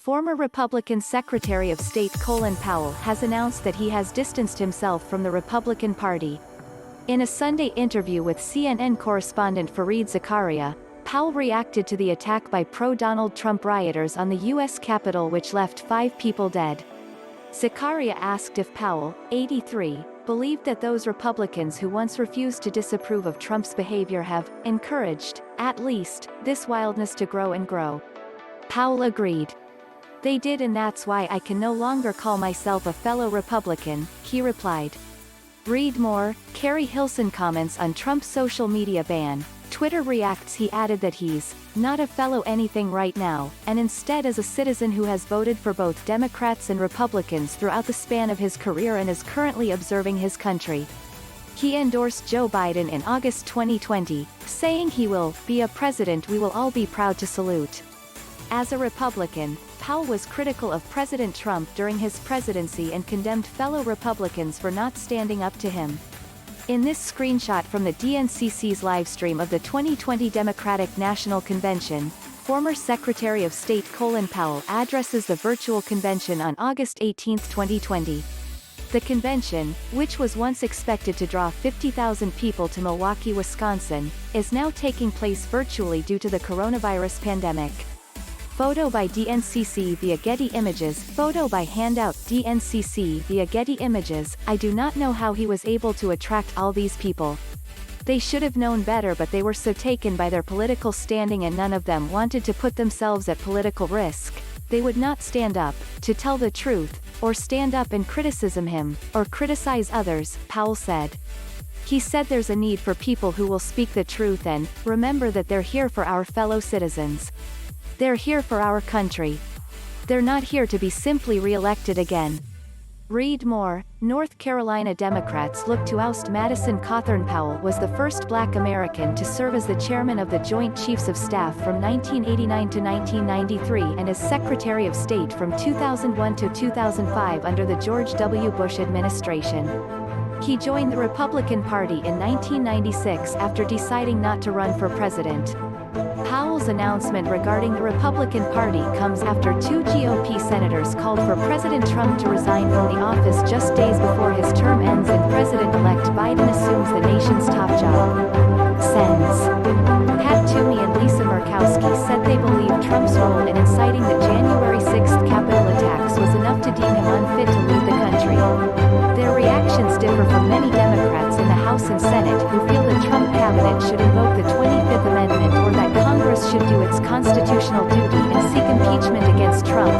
Former Republican Secretary of State Colin Powell has announced that he has distanced himself from the Republican Party. In a Sunday interview with CNN correspondent Fareed Zakaria, Powell reacted to the attack by pro-Donald Trump rioters on the U.S. Capitol which left 5 people dead. Zakaria asked if Powell, 83, believed that those Republicans who once refused to disapprove of Trump's behavior have encouraged, at least, this wildness to grow and grow. Powell agreed. "They did, and that's why I can no longer call myself a fellow Republican," he replied. Read more. Carrie Hilson comments on Trump's social media ban. Twitter reacts. He added that he's not a fellow anything right now, and instead is a citizen who has voted for both Democrats and Republicans throughout the span of his career and is currently observing his country. He endorsed Joe Biden in August 2020, saying he will be a president we will all be proud to salute. As a Republican, Powell was critical of President Trump during his presidency and condemned fellow Republicans for not standing up to him. In this screenshot from the DNCC's livestream of the 2020 Democratic National Convention, former Secretary of State Colin Powell addresses the virtual convention on August 18, 2020. The convention, which was once expected to draw 50,000 people to Milwaukee, Wisconsin, is now taking place virtually due to the coronavirus pandemic. Photo by DNCC via Getty Images. Photo by Handout. DNCC via Getty Images. I do not know how he was able to attract all these people. They should have known better, but they were so taken by their political standing and none of them wanted to put themselves at political risk. They would not stand up, to tell the truth, or stand up and criticize him, or criticize others, Powell said. He said there's a need for people who will speak the truth and remember that they're here for our fellow citizens. They're here for our country. They're not here to be simply re-elected again. Read more. North Carolina Democrats look to oust Madison Cawthorn. Powell was the first Black American to serve as the chairman of the Joint Chiefs of Staff from 1989 to 1993 and as Secretary of State from 2001 to 2005 under the George W. Bush administration. He joined the Republican Party in 1996 after deciding not to run for president. Powell's announcement regarding the Republican Party comes after 2 GOP senators called for President Trump to resign from the office just days before his term ends and President-elect Biden assumes the nation's top job. Sends. Pat Toomey and Lisa Murkowski said they believe Trump's role in inciting the January 6th Capitol attacks was enough to deem him unfit to lead the country. Their reactions differ from many Democrats in the House and Senate who feel the Trump cabinet should invoke the 25th Amendment or that Congress should do its constitutional duty and seek impeachment against Trump